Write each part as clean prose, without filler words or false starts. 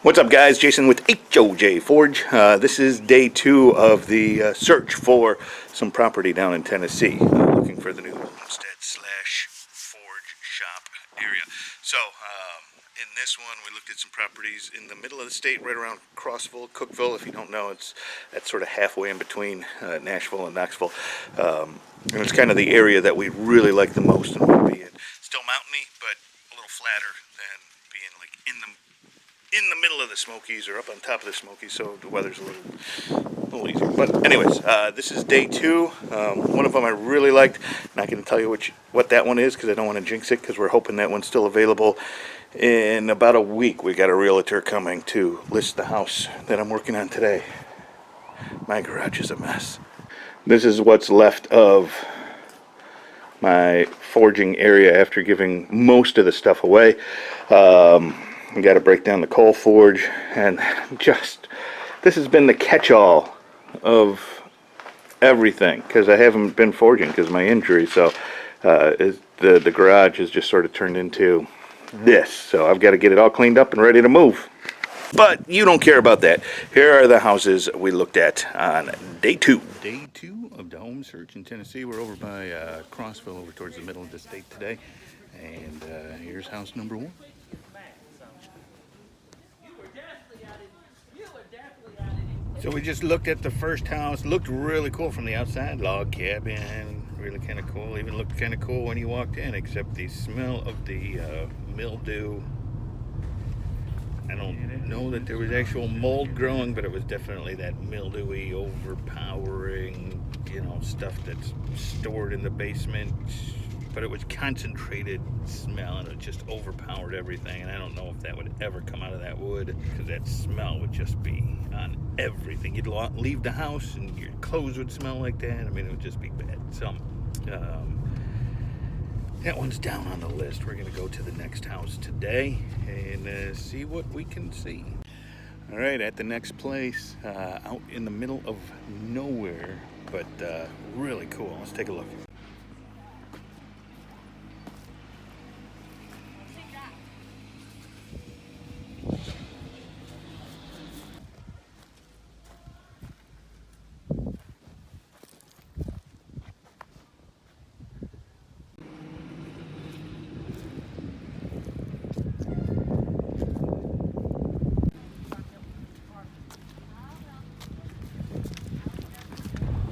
What's up, guys? Jason with HOJ Forge. This is day 2 of the search for some property down in Tennessee. Looking for the new homestead slash forge shop area. So, in this one, we looked at some properties in the middle of the state, right around Crossville, Cookeville. If you don't know, that's sort of halfway in between Nashville and Knoxville. And it's kind of the area that we really like the most and want to be in. Still mountainy, but a little flatter than being like in the middle of the Smokies or up on top of the Smokies, so the weather's a little easier. But anyways, this is day 2. One of them I really liked. Not going to tell you what that one is because I don't want to jinx it, because we're hoping that one's still available. In about a week, we got a realtor coming to list the house that I'm working on today. My garage is a mess. This is what's left of my forging area after giving most of the stuff away. We got to break down the coal forge, and this has been the catch-all of everything, because I haven't been forging because of my injury. So the garage has just sort of turned into this. So I've got to get it all cleaned up and ready to move. But you don't care about that. Here are the houses we looked at on day 2. Day 2 of the home search in Tennessee. We're over by Crossville, over towards the middle of the state today. And here's house number 1. So we just looked at the first house. Looked really cool from the outside. Log cabin, really kind of cool. Even looked kind of cool when you walked in, except the smell of the mildew. I don't know that there was actual mold growing, but it was definitely that mildewy, overpowering, stuff that's stored in the basement. But it was concentrated smell, and it just overpowered everything. And I don't know if that would ever come out of that wood, because that smell would just be on everything. You'd leave the house and your clothes would smell like that. I mean, it would just be bad. So that one's down on the list. We're going to go to the next house today and see what we can see. All right, at the next place, out in the middle of nowhere, but really cool. Let's take a look.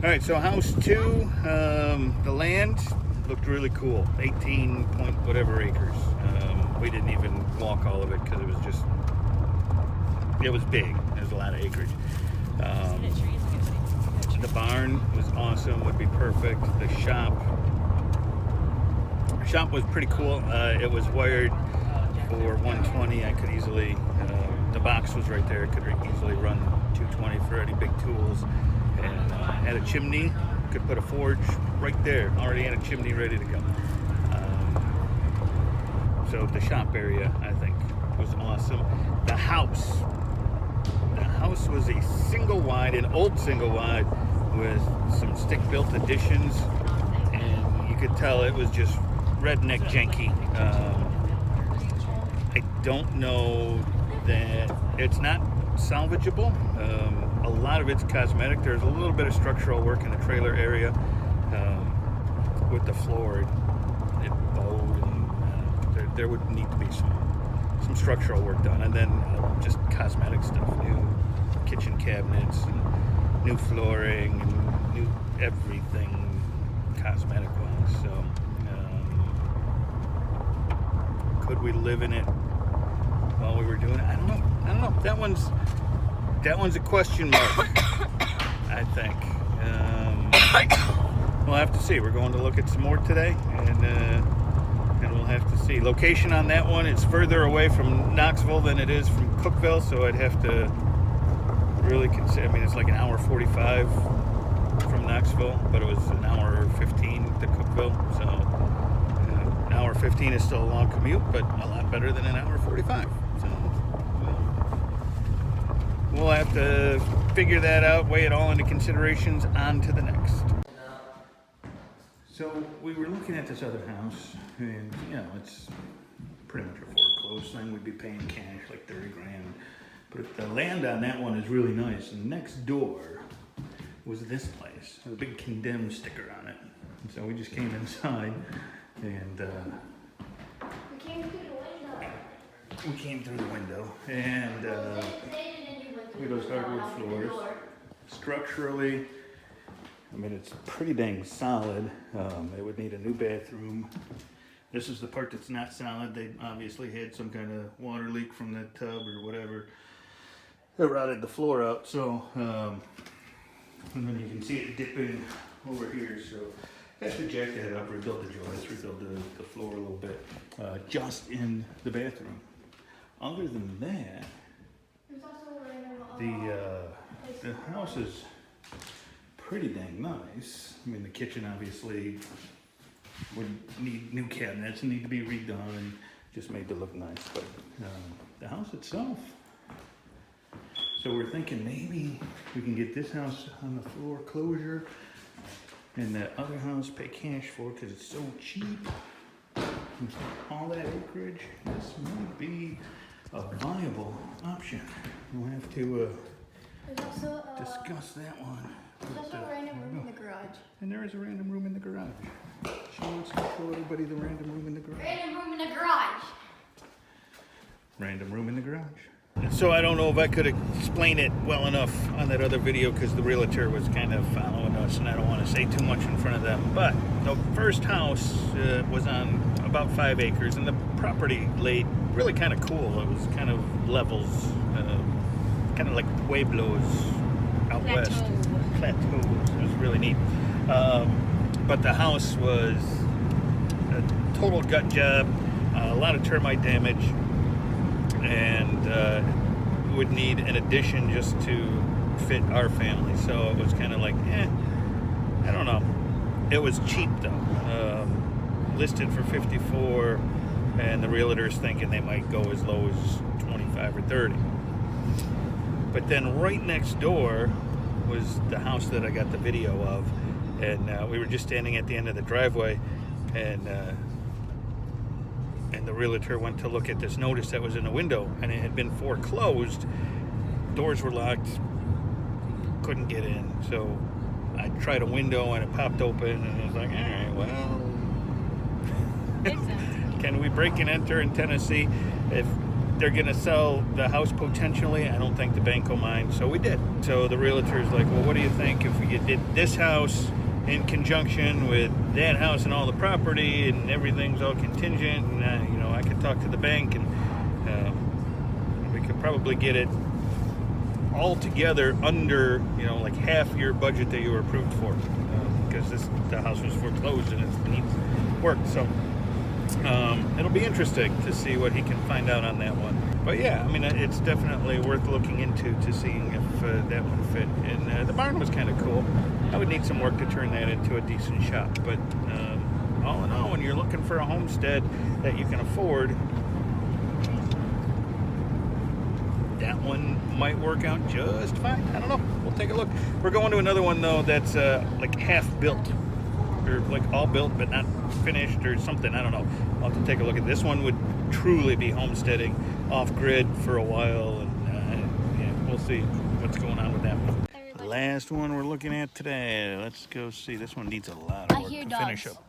All right, so house 2, the land looked really cool. 18 point whatever acres. We didn't even walk all of it because it was big. There's a lot of acreage. The barn was awesome, would be perfect. The shop was pretty cool. It was wired for 120. I could easily, the box was right there. I could easily run 220 for any big tools. And had a chimney, could put a forge right there. Already had a chimney ready to go. So the shop area, I think, was awesome. The house was a single wide, an old single wide with some stick-built additions, and you could tell it was just redneck janky. I don't know that it's not salvageable. A lot of it's cosmetic. There's a little bit of structural work in the trailer area with the floor. It bowed, and there would need to be some structural work done, and then just cosmetic stuff, new kitchen cabinets, and new flooring, and new everything cosmetic-wise. So, could we live in it while we were doing it? I don't know. That one's a question mark, I think. We'll have to see. We're going to look at some more today, and we'll have to see. Location on that one, it's further away from Knoxville than it is from Cookeville, so I'd have to really consider. I mean, it's like an hour 45 from Knoxville, but it was an hour 15 to Cookeville, so an hour 15 is still a long commute, but a lot better than an hour 45. So we'll have to figure that out, weigh it all into considerations. On to the next. So we were looking at this other house, and it's pretty much a foreclosed thing. We'd be paying cash like 30 grand. But the land on that one is really nice. And next door was this place. There's a big condemned sticker on it. And so we just came inside and We came through the window. we came through the window and look at those hardwood floors. Structurally, I mean, it's pretty dang solid. It would need a new bathroom. This is the part that's not solid. They obviously had some kind of water leak from the tub or whatever. It rotted the floor out. So, and then you can see it dipping over here. So, I have to jack that up, rebuild the joists, rebuild the floor a little bit, just in the bathroom. Other than that, There's also a random, the house is pretty dang nice. I mean, the kitchen obviously would need new cabinets and need to be redone and just made to look nice. But the house itself, so we're thinking maybe we can get this house on the floor closure and that other house pay cash for because it's so cheap. And all that acreage, this might be a viable option. We'll have to there's also discuss that one. there's also a random room in the garage. And there is a random room in the garage. She wants to show everybody the random room in the garage. Random room in the garage. Random room in the garage. So I don't know if I could explain it well enough on that other video because the realtor was kind of following us and I don't want to say too much in front of them. But the first house was on about 5 acres and the property laid really kind of cool. It was kind of levels, kind of like Pueblos out west. Plateaus. It was really neat. But the house was a total gut job, a lot of termite damage, and would need an addition just to fit our family. So it was kind of like, I don't know. It was cheap though. Listed for 54, and the realtor's thinking they might go as low as 25 or 30. But then right next door was the house that I got the video of, and we were just standing at the end of the driveway, and the realtor went to look at this notice that was in the window, and it had been foreclosed. Doors were locked, couldn't get in. So I tried a window and it popped open, and I was like, all right, well, can we break and enter in Tennessee? If they're gonna sell the house potentially, I don't think the bank will mind. So we did. So the realtor's like, well, what do you think if we did this house in conjunction with that house and all the property and everything's all contingent, and you know, I could talk to the bank and we could probably get it all together under, you know, like half your budget that you were approved for, because the house was foreclosed and it needs work. So it'll be interesting to see what he can find out on that one. But yeah, I mean, it's definitely worth looking into to seeing if that one fit. And the barn was kind of cool. I would need some work to turn that into a decent shop. But all in all, when you're looking for a homestead that you can afford, that one might work out just fine. I don't know. We'll take a look. We're going to another one though that's like half built, or like all built but not finished or something. I don't know. I'll have to take a look at this one. Would truly be homesteading off grid for a while, and yeah, we'll see what's going on with that one. The last one we're looking at today. Let's go see. This one needs a lot of work to finish up.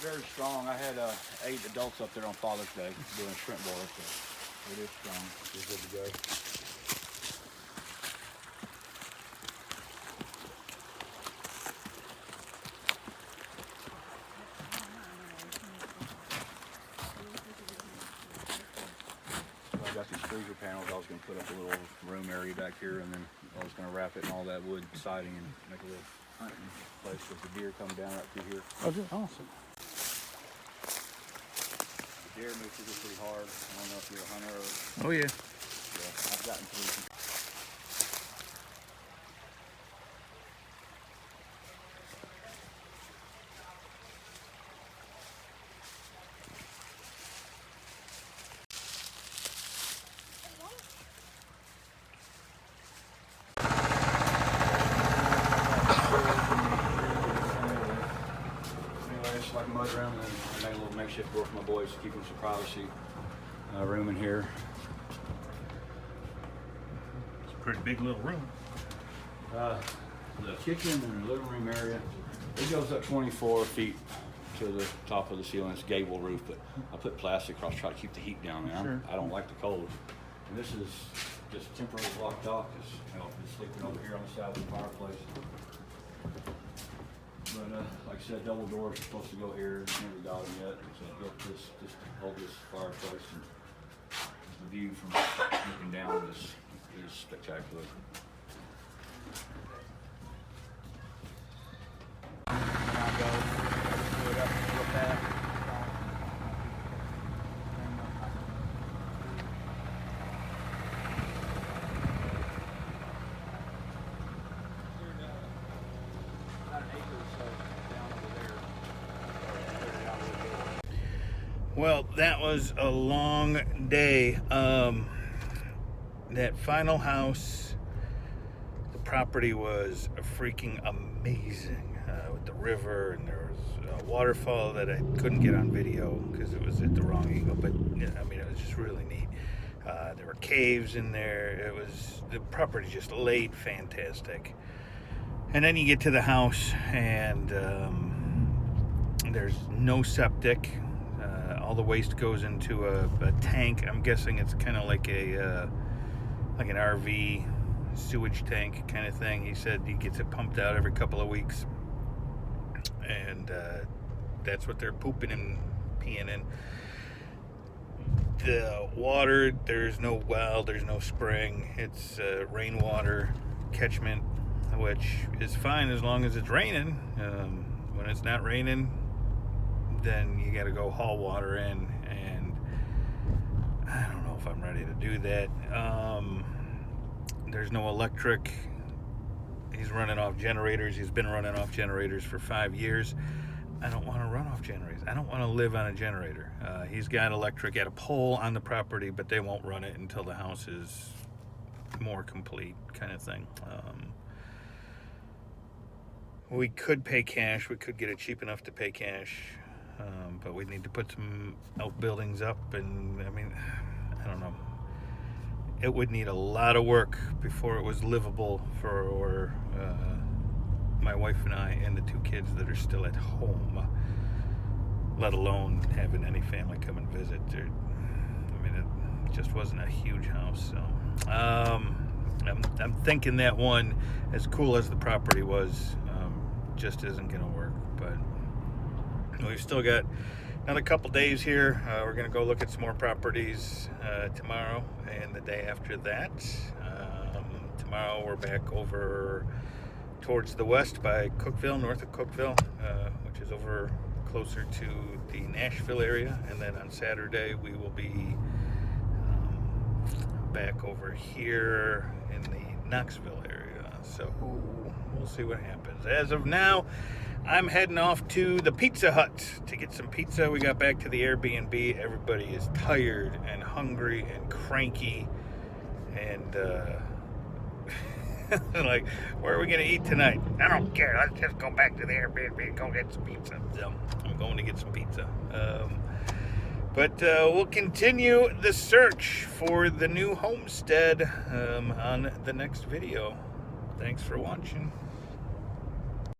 Very strong. I had 8 adults up there on Father's Day doing shrimp boil, so it is strong. It's good to go. So I got these freezer panels. I was going to put up a little room area back here, and then I was going to wrap it in all that wood siding and make a little hunting place with the deer come down right through here. Oh, awesome. Deer move through this pretty hard. I don't know if you're a hunter or... Oh yeah. Yeah, I've gotten through some... some mud around, and then I made a little makeshift door for my boys to keep them some privacy. Room in here. It's a pretty big little room. The kitchen and the living room area, it goes up 24 feet to the top of the ceiling. It's gable roof, but I put plastic across to try to keep the heat down. And I don't like the cold. And this is just temporary blocked off. Just, you know, just sleeping over here on the side of the fireplace. But like I said, double doors are supposed to go here. Never got them yet. So I built this just to hold this fireplace. And the view from looking down is spectacular. Well, that was a long day. That final house, the property was freaking amazing, with the river, and there was a waterfall that I couldn't get on video because it was at the wrong angle, but I mean, it was just really neat. There were caves in there. The property just laid fantastic. And then you get to the house, and there's no septic. All the waste goes into a tank. I'm guessing it's kind of like an RV sewage tank kind of thing. He said he gets it pumped out every couple of weeks, and that's what they're pooping and peeing in. The water, there's no well, there's no spring. It's rainwater catchment, which is fine as long as it's raining. When it's not raining, then you got to go haul water in, and I don't know if I'm ready to do that. There's no electric. He's running off generators. He's been running off generators for 5 years. I don't want to run off generators. I don't want to live on a generator. He's got electric at a pole on the property, but they won't run it until the house is more complete, kind of thing. We could pay cash. We could get it cheap enough to pay cash. But we need to put some outbuildings up, and I mean, I don't know. It would need a lot of work before it was livable for my wife and I and the 2 kids that are still at home, let alone having any family come and visit. I mean, it just wasn't a huge house. So I'm thinking that one, as cool as the property was, just isn't going to work. But we've still got another couple days here. We're going to go look at some more properties tomorrow and the day after that. Tomorrow we're back over towards the west by Cookeville, north of Cookeville, which is over closer to the Nashville area. And then on Saturday we will be back over here in the Knoxville area. So we'll see what happens. As of now, I'm heading off to the Pizza Hut to get some pizza. We got back to the Airbnb. Everybody is tired and hungry and cranky, and like, where are we gonna eat tonight? I don't care. Let's just go back to the Airbnb and go get some pizza. So I'm going to get some pizza. But we'll continue the search for the new homestead on the next video. Thanks for watching.